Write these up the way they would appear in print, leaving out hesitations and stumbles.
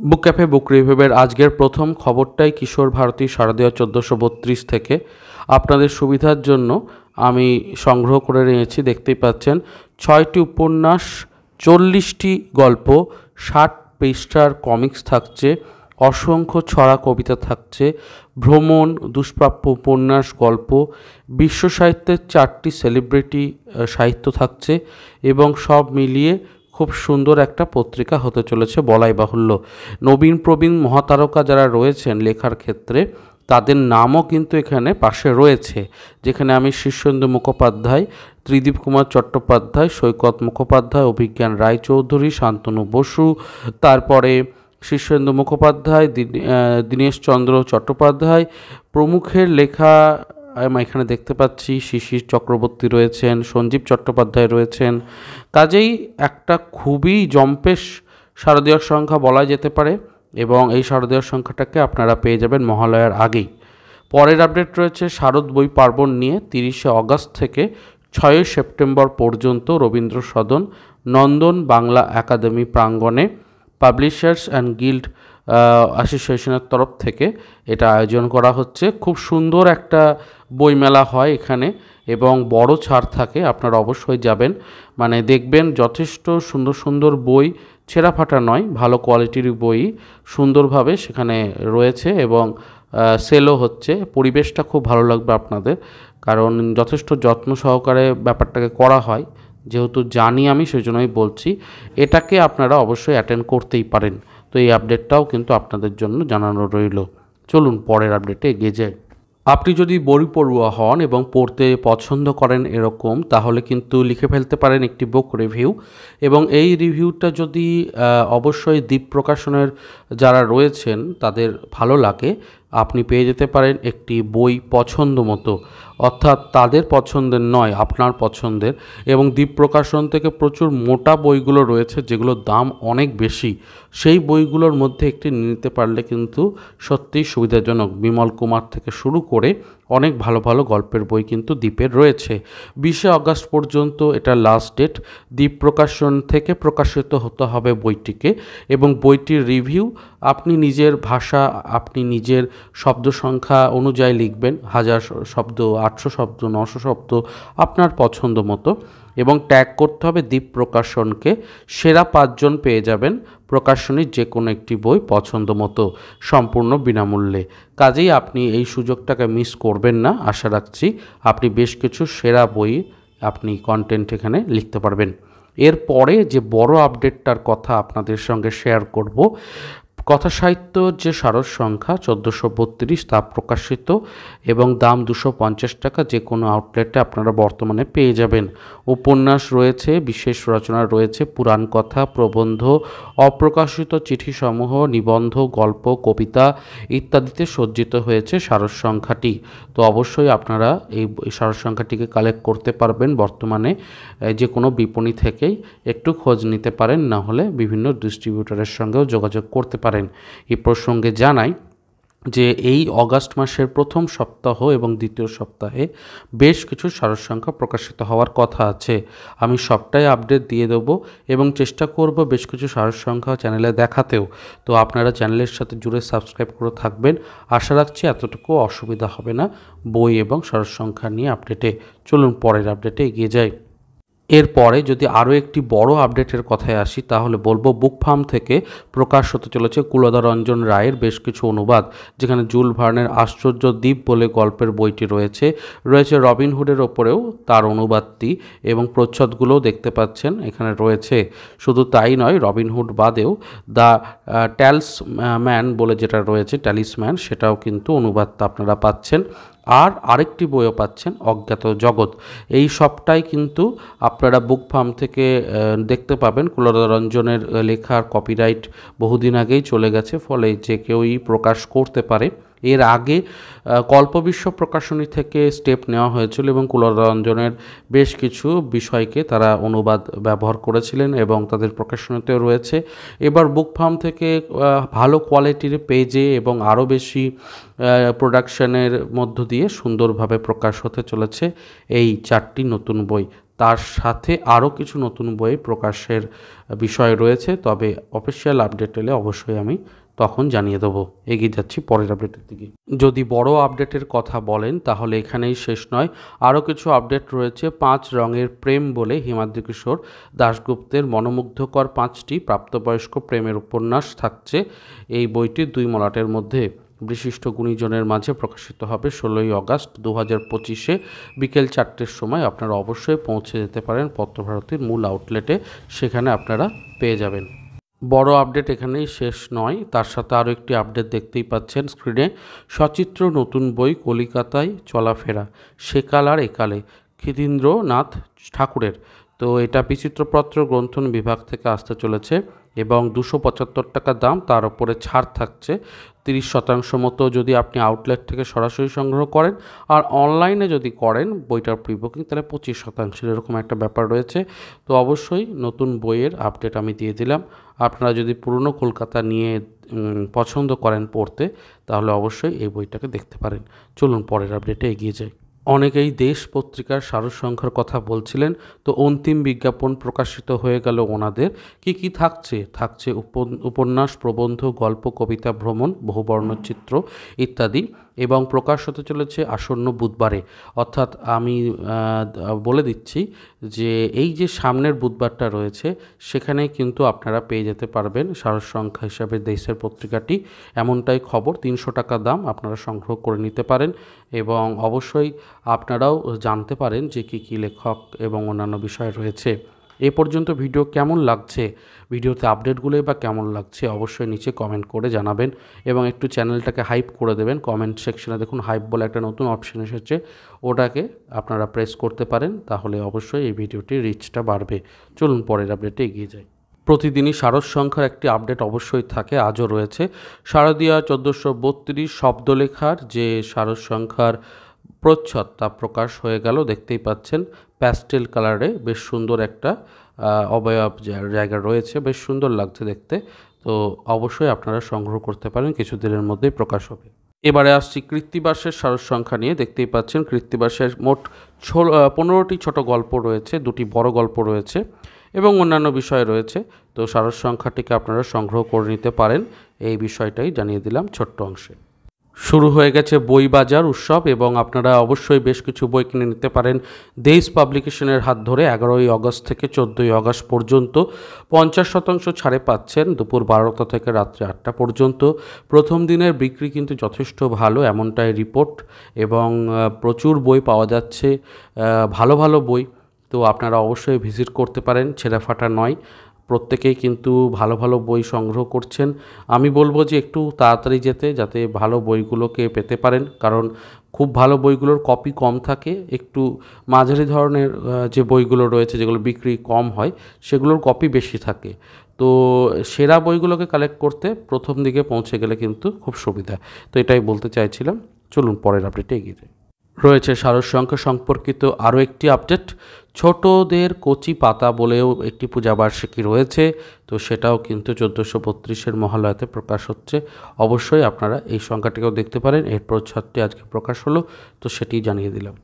বুক cafe বুক রিভিউয়ের আজকের প্রথম খবরটাই কিশোর ভারতী শারদীয় 1432 থেকে আপনাদের সুবিধার জন্য আমি সংগ্রহ করে নিয়েছি। দেখতেই পাচ্ছেন 6টি উপন্যাস, 40টি গল্প, 60 পৃষ্ঠার কমিক্স থাকছে, অসংখ্য ছড়া কবিতা থাকছে, ভ্রমণ, দুষ্প্রাপ্য উপন্যাস, গল্প, বিশ্ব সাহিত্যের 4টি সেলিব্রিটি সাহিত্য থাকছে এবং সব মিলিয়ে খুব সুন্দর একটা পত্রিকা হতে চলেছে বলাই বাহুল্য। নবীন প্রবীণ মহাতারকা যারা রয়েছেন লেখার ক্ষেত্রে তাদের নামও কিন্তু এখানে পাশে রয়েছে, যেখানে আমি শীর্ষেন্দু মুখোপাধ্যায়, ত্রিদীপ কুমার চট্টোপাধ্যায়, সৈকত মুখোপাধ্যায়, অভিজ্ঞান রায়চৌধুরী, শান্তনু বসু, তারপরে শীর্ষেন্দু মুখোপাধ্যায়, দীনেশচন্দ্র চট্টোপাধ্যায় প্রমুখের লেখা এখানে দেখতে পাচ্ছি। শিশির চক্রবর্তী রয়েছেন, সঞ্জীব চট্টোপাধ্যায় রয়েছেন। কাজেই একটা খুবই জম্পেশ শারদীয় সংখ্যা বলা যেতে পারে এবং এই শারদীয় সংখ্যাটাকে আপনারা পেয়ে যাবেন মহালয়ার আগেই। পরের আপডেট রয়েছে শারদ বই পার্বণ নিয়ে। 30শে অগাস্ট থেকে 6ই সেপ্টেম্বর পর্যন্ত রবীন্দ্র সদন, নন্দন বাংলা একাডেমি প্রাঙ্গণে পাবলিশার্স অ্যান্ড গিল্ড অ্যাসোসিয়েশনের তরফ থেকে এটা আয়োজন করা হচ্ছে। খুব সুন্দর একটা বইমেলা হয় এখানে এবং বড় ছাড় থাকে, আপনারা অবশ্যই যাবেন। মানে দেখবেন যথেষ্ট সুন্দর সুন্দর বই, ছেঁড়া ফাটা নয়, ভালো কোয়ালিটির বই সুন্দরভাবে সেখানে রয়েছে এবং সেলও হচ্ছে। পরিবেশটা খুব ভালো লাগবে আপনাদের, কারণ যথেষ্ট যত্ন সহকারে ব্যাপারটাকে করা হয়। যেহেতু জানি আমি, সেই জন্যই বলছি, এটাকে আপনারা অবশ্যই অ্যাটেন্ড করতেই পারেন। তো এই আপডেটটাও কিন্তু আপনাদের জন্য জানানো রইল। চলুন পরের আপডেটে এগিয়ে যাই। আপনি যদি বই পড়ুয়া হন এবং পড়তে পছন্দ করেন এরকম, তাহলে কিন্তু লিখে ফেলতে পারেন একটি বুক রিভিউ। এবং এই রিভিউটা যদি অবশ্যই দ্বীপ প্রকাশনের যারা রয়েছেন তাদের ভালো লাগে, আপনি পেয়ে যেতে পারেন একটি বই পছন্দ মতো, অর্থাৎ তাদের পছন্দের নয়, আপনার পছন্দের। এবং দ্বীপ প্রকাশন থেকে প্রচুর মোটা বইগুলো রয়েছে যেগুলোর দাম অনেক বেশি, সেই বইগুলোর মধ্যে একটি নিতে পারলে কিন্তু সত্যিই সুবিধাজনক। বিমল কুমার থেকে শুরু করে অনেক ভালো ভালো গল্পের বই কিন্তু দ্বীপের রয়েছে। 20শে অগাস্ট পর্যন্ত এটা লাস্ট ডেট। দ্বীপ প্রকাশন থেকে প্রকাশিত হতে হবে বইটিকে এবং বইটির রিভিউ আপনি নিজের ভাষা, আপনি নিজের শব্দ সংখ্যা অনুযায়ী লিখবেন। 1000 শব্দ, 800 শব্দ, 900 শব্দ, আপনার পছন্দ মতো। এবং ট্যাগ করতে হবে দ্বীপ প্রকাশনকে। সেরা 5 জন পেয়ে যাবেন প্রকাশনীর যে কোনো একটি বই পছন্দ মতো, সম্পূর্ণ বিনামূল্যে। কাজেই আপনি এই সুযোগটাকে মিস করবেন না। আশা রাখছি আপনি বেশ কিছু সেরা বই আপনি কন্টেন্ট এখানে লিখতে পারবেন। এরপরে যে বড় আপডেটটার কথা আপনাদের সঙ্গে শেয়ার করব, কথা সাহিত্য যে সারস সংখ্যা 1432 তা প্রকাশিত এবং দাম 250 টাকা। যে কোনো আউটলেটে আপনারা বর্তমানে পেয়ে যাবেন। উপন্যাস রয়েছে, বিশেষ রচনা রয়েছে, পুরাণ কথা, প্রবন্ধ, অপ্রকাশিত চিঠিসমূহ, নিবন্ধ, গল্প, কবিতা ইত্যাদিতে সজ্জিত হয়েছে সারস সংখ্যাটি। তো অবশ্যই আপনারা এই সারস সংখ্যাটিকে কালেক্ট করতে পারবেন বর্তমানে যে কোনো বিপণী থেকেই। একটু খোঁজ নিতে পারেন, না হলে বিভিন্ন ডিস্ট্রিবিউটরের সঙ্গেও যোগাযোগ করতে পারেন। এই প্রসঙ্গে জানাই যে এই অগাস্ট মাসের প্রথম সপ্তাহ এবং দ্বিতীয় সপ্তাহে বেশ কিছু সারস সংখ্যা প্রকাশিত হওয়ার কথা আছে। আমি সবটাই আপডেট দিয়ে দেবো এবং চেষ্টা করব বেশ কিছু সারস সংখ্যা চ্যানেলে দেখাতেও। তো আপনারা চ্যানেলের সাথে জুড়ে সাবস্ক্রাইব করে থাকবেন। আশা রাখছি এতটুকু অসুবিধা হবে না বই এবং সারস সংখ্যা নিয়ে আপডেটে। চলুন পরের আপডেটে এগিয়ে যাই। এরপরে যদি আরও একটি বড় আপডেটের কথায় আসি, তাহলে বলবো বুক ফার্ম থেকে প্রকাশ হতে চলেছে কুলদারঞ্জন রায়ের বেশ কিছু অনুবাদ, যেখানে জুল ভার্নের আশ্চর্য দ্বীপ বলে গল্পের বইটি রয়েছে। রবিনহুডের ওপরেও তার অনুবাদটি এবং প্রচ্ছদগুলোও দেখতে পাচ্ছেন এখানে রয়েছে। শুধু তাই নয়, রবিনহুড বাদেও দ্য ট্যালিসম্যান বলে যেটা রয়েছে, ট্যালিসম্যান, সেটাও কিন্তু অনুবাদটা আপনারা পাচ্ছেন। আর আরেকটি বইও পাচ্ছেন, অজ্ঞাত জগৎ। এই সবটাই কিন্তু আপনারা বুক ফার্ম থেকে দেখতে পাবেন। কুলদারঞ্জনের লেখার কপিরাইট বহুদিন আগেই চলে গেছে, ফলে যে কেউই প্রকাশ করতে পারে। এর আগে কল্পবিশ্ব প্রকাশনী থেকে স্টেপ নেওয়া হয়েছিল এবং কুলদারঞ্জনের বেশ কিছু বিষয়কে তারা অনুবাদ ব্যবহার করেছিলেন এবং তাদের প্রকাশনীতেও রয়েছে। এবার বুক ফার্ম থেকে ভালো কোয়ালিটির পেজে এবং আরও বেশি প্রোডাকশনের মধ্য দিয়ে সুন্দরভাবে প্রকাশ হতে চলেছে এই 4টি নতুন বই। তার সাথে আরও কিছু নতুন বই প্রকাশের বিষয় রয়েছে, তবে অফিসিয়াল আপডেট এলে অবশ্যই আমি তখন জানিয়ে দেবো। এগিয়ে যাচ্ছি পরের আপডেটের দিকে। যদি বড় আপডেটের কথা বলেন তাহলে এখানেই শেষ নয়, আরও কিছু আপডেট রয়েছে। 5 রঙের প্রেম বলে হিমাদ্রি কিশোর দাশগুপ্তের মনোমুগ্ধকর 5টি প্রাপ্তবয়স্ক প্রেমের উপন্যাস থাকছে এই বইটি 2 মলাটের মধ্যে। বিশিষ্ট গুণীজনের মাঝে প্রকাশিত হবে 16ই আগস্ট 2025 বিকেল 4টের সময়। আপনারা অবশ্যই পৌঁছে যেতে পারেন পত্রভারতীর মূল আউটলেটে, সেখানে আপনারা পেয়ে যাবেন। বড় আপডেট এখানেই শেষ নয়, তার সাথে আরও একটি আপডেট দেখতেই পাচ্ছেন স্ক্রিনে। সচিত্র নতুন বই কলিকাতায় চলাফেরা, সেকাল আর একালে, ক্ষিতীন্দ্রনাথ ঠাকুরের। তো এটা বিচিত্রপত্র গ্রন্থন বিভাগ থেকে আসতে চলেছে এবং 275 টাকা দাম, তার উপরে ছাড় থাকছে 30% মতো যদি আপনি আউটলেট থেকে সরাসরি সংগ্রহ করেন, আর অনলাইনে যদি করেন বইটার প্রি বুকিং তাহলে 25% এরকম একটা ব্যাপার রয়েছে। তো অবশ্যই নতুন বইয়ের আপডেট আমি দিয়ে দিলাম। আপনারা যদি পুরনো কলকাতা নিয়ে পছন্দ করেন পড়তে, তাহলে অবশ্যই এই বইটাকে দেখতে পারেন। চলুন পরের আপডেটে এগিয়ে যাই। অনেকেই দেশ পত্রিকার সারসংখ্যার কথা বলছিলেন, তো অন্তিম বিজ্ঞাপন প্রকাশিত হয়ে গেল ওনাদের। কি থাকছে উপন্যাস, প্রবন্ধ, গল্প, কবিতা, ভ্রমণ, বহুবর্ণচিত্র ইত্যাদি, এবং প্রকাশ হতে চলেছে আসন্ন বুধবারে। অর্থাৎ আমি বলে দিচ্ছি যে এই যে সামনের বুধবারটা রয়েছে সেখানে কিন্তু আপনারা পেয়ে যেতে পারবেন সারসংখ্যা হিসাবে দেশের পত্রিকাটি, এমনটাই খবর। 300 টাকা দাম, আপনারা সংগ্রহ করে নিতে পারেন এবং অবশ্যই আপনারাও জানতে পারেন যে কী লেখক এবং অন্যান্য বিষয় রয়েছে। এই পর্যন্ত ভিডিও কেমন লাগছে, ভিডিওতে আপডেটগুলোই বা কেমন লাগছে অবশ্যই নিচে কমেন্ট করে জানাবেন এবং একটু চ্যানেলটাকে হাইপ করে দেবেন। কমেন্ট সেকশনে দেখুন হাইপ বলে একটা নতুন অপশন এসেছে, ওটাকে আপনারা প্রেস করতে পারেন, তাহলে অবশ্যই এই ভিডিওটির রিচটা বাড়বে। চলুন পরের আপডেটে এগিয়ে যাই। প্রতিদিনই সারসংখ্যার একটি আপডেট অবশ্যই থাকে, আজও রয়েছে। শারদীয়া 1432 শব্দলেখার যে সারসংখ্যার প্রচ্ছদ তা প্রকাশ হয়ে গেল। দেখতেই পাচ্ছেন প্যাস্টেল কালারে বেশ সুন্দর একটা অবয়ব জায়গা রয়েছে, বেশ সুন্দর লাগছে দেখতে। তো অবশ্যই আপনারা সংগ্রহ করতে পারেন, কিছুদিনের মধ্যেই প্রকাশ হবে। এবারে আসছি কৃত্তিবাসের সারসংখ্যা নিয়ে। দেখতেই পাচ্ছেন কৃত্তিবাসের মোট 15টি ছোট গল্প রয়েছে, 2টি বড় গল্প রয়েছে এবং অন্যান্য বিষয় রয়েছে। তো সারসংখ্যাটিকে আপনারা সংগ্রহ করে নিতে পারেন, এই বিষয়টাই জানিয়ে দিলাম ছোট্ট অংশে। শুরু হয়ে গেছে বই বাজার উৎসব এবং আপনারা অবশ্যই বেশ কিছু বই কিনে নিতে পারেন দেশ পাবলিকেশনের হাত ধরে। 11ই আগস্ট থেকে 14ই আগস্ট পর্যন্ত 50% ছাড়ে পাচ্ছেন দুপুর 12টা থেকে রাত্রি 8টা পর্যন্ত। প্রথম দিনের বিক্রি কিন্তু যথেষ্ট ভালো, এমনটাই রিপোর্ট, এবং প্রচুর বই পাওয়া যাচ্ছে, ভালো ভালো বই। তো আপনারা অবশ্যই ভিজিট করতে পারেন, ছেঁড়াফাটা নয়, প্রত্যেকেই কিন্তু ভালো ভালো বই সংগ্রহ করছেন। আমি বলবো যে একটু তাড়াতাড়ি যেতে, যাতে ভালো বইগুলোকে পেতে পারেন, কারণ খুব ভালো বইগুলোর কপি কম থাকে, একটু মাঝারি ধরনের যে বইগুলো রয়েছে যেগুলো বিক্রি কম হয় সেগুলোর কপি বেশি থাকে। তো সেরা বইগুলোকে কালেক্ট করতে প্রথম দিকে পৌঁছে গেলে কিন্তু খুব সুবিধা। তো এটাই বলতে চাইছিলাম। চলুন পরের আপডেটে এগিয়ে যাই। রয়েছে সারসংখ্যা সম্পর্কিত আরও একটি আপডেট। ছোটদের কচি পাতা বলেও একটি পূজাবার্ষিকী রয়েছে, তো সেটাও কিন্তু 1432 মহালয়াতে প্রকাশ হচ্ছে। অবশ্যই আপনারা এই সংখ্যাটিকেও দেখতে পারেন, এর প্রচ্ছদটি আজকে প্রকাশ হলো, তো সেটি জানিয়ে দিলাম।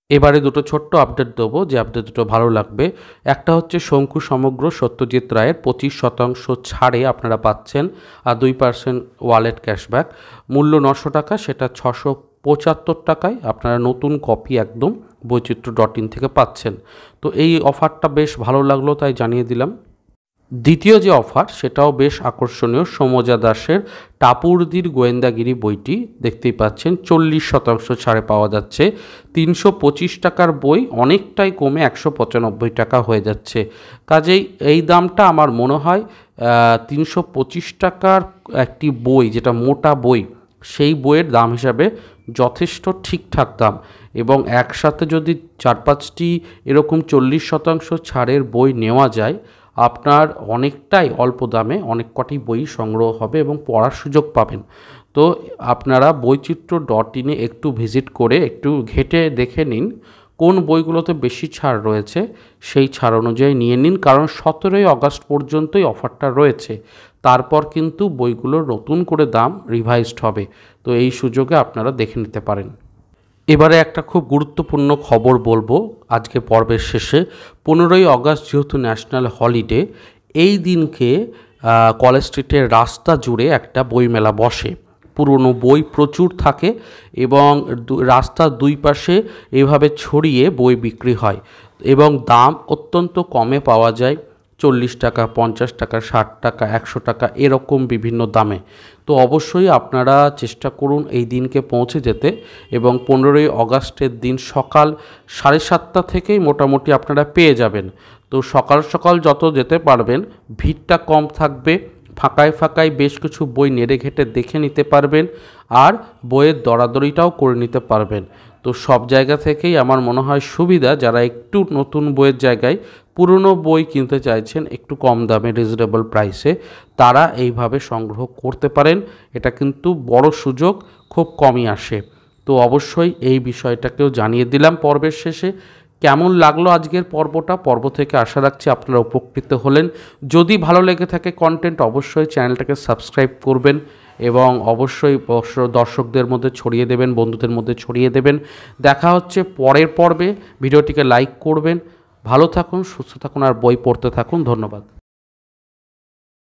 এবারে দুটো ছোট্ট আপডেট দেবো, যে আপডেট দুটো ভালো লাগবে। একটা হচ্ছে শঙ্কু সমগ্র সত্যজিৎ রায়ের 25% ছাড়ে আপনারা পাচ্ছেন আর 2% ওয়ালেট ক্যাশব্যাক। মূল্য 900 টাকা, সেটা 675 টাকায় আপনারা নতুন কপি একদম বৈচিত্র্য.in থেকে পাচ্ছেন। তো এই অফারটা বেশ ভালো লাগলো, তাই জানিয়ে দিলাম। দ্বিতীয় যে অফার সেটাও বেশ আকর্ষণীয়। সৌম্যজা দাসের টাপুরদির গোয়েন্দাগিরি বইটি দেখতেই পাচ্ছেন 40% ছাড়ে পাওয়া যাচ্ছে। 325 টাকার বই অনেকটাই কমে 195 টাকা হয়ে যাচ্ছে। কাজেই এই দামটা আমার মনে হয় 325 টাকার একটি বই, যেটা মোটা বই, সেই বইয়ের দাম হিসাবে যথেষ্ট ঠিকঠাক দাম, এবং একসাথে যদি 4-5টি এরকম 40% ছাড়ের বই নেওয়া যায়, আপনার অনেকটাই অল্প দামে অনেক কটি বই সংগ্রহ হবে এবং পড়ার সুযোগ পাবেন। তো আপনারা বৈচিত্র্য.in একটু ভিজিট করে একটু ঘেঁটে দেখে নিন কোন বইগুলোতে বেশি ছাড় রয়েছে, সেই ছাড় অনুযায়ী নিয়ে নিন, কারণ 17ই আগস্ট পর্যন্তই অফারটা রয়েছে। তারপর কিন্তু বইগুলোর নতুন করে দাম রিভাইজড হবে, তো এই সুযোগে আপনারা দেখে নিতে পারেন। এবারে একটা খুব গুরুত্বপূর্ণ খবর বলবো আজকে পর্বের শেষে। 15ই আগস্ট যেহেতু ন্যাশনাল হলিডে, এই দিনকে কলেজ স্ট্রিটের রাস্তা জুড়ে একটা বইমেলা বসে। পুরনো বই প্রচুর থাকে এবং রাস্তার দুই পাশে এভাবে ছড়িয়ে বই বিক্রি হয় এবং দাম অত্যন্ত কমে পাওয়া যায়। 40 টাকা, 50 টাকা, 60 টাকা, 100 টাকা, এরকম বিভিন্ন দামে। তো অবশ্যই আপনারা চেষ্টা করুন এই দিনকে পৌঁছে যেতে এবং 15ই আগস্টের দিন সকাল 7:30 থেকেই মোটামুটি আপনারা পেয়ে যাবেন। তো সকাল সকাল যত যেতে পারবেন, ভিড়টা কম থাকবে, ফাঁকায় ফাঁকায় বেশ কিছু বই নেড়ে ঘেটে দেখে নিতে পারবেন আর বইয়ের দরাদরিটাও করে নিতে পারবেন। তো সব জায়গা থেকেই আমার মনে হয় সুবিধা, যারা একটু নতুন বইয়ের জায়গায় পুরনো বই কিনতে চাইছেন একটু কম দামে রিজনেবল প্রাইসে, তারা এইভাবে সংগ্রহ করতে পারেন। এটা কিন্তু বড় সুযোগ, খুব কমই আসে। তো অবশ্যই এই বিষয়টাকেও জানিয়ে দিলাম পর্বের শেষে। কেমন লাগলো আজকের পর্ব থেকে আশা রাখছি আপনারা উপকৃত হলেন। যদি ভালো লেগে থাকে কন্টেন্ট, অবশ্যই চ্যানেলটাকে সাবস্ক্রাইব করবেন এবং অবশ্যই দর্শকদের মধ্যে ছড়িয়ে দেবেন, বন্ধুদের মধ্যে ছড়িয়ে দেবেন। দেখা হচ্ছে পরের পর্বে। ভিডিওটিকে লাইক করবেন। ভালো থাকুন, সুস্থ থাকুন আর বই পড়তে থাকুন। ধন্যবাদ।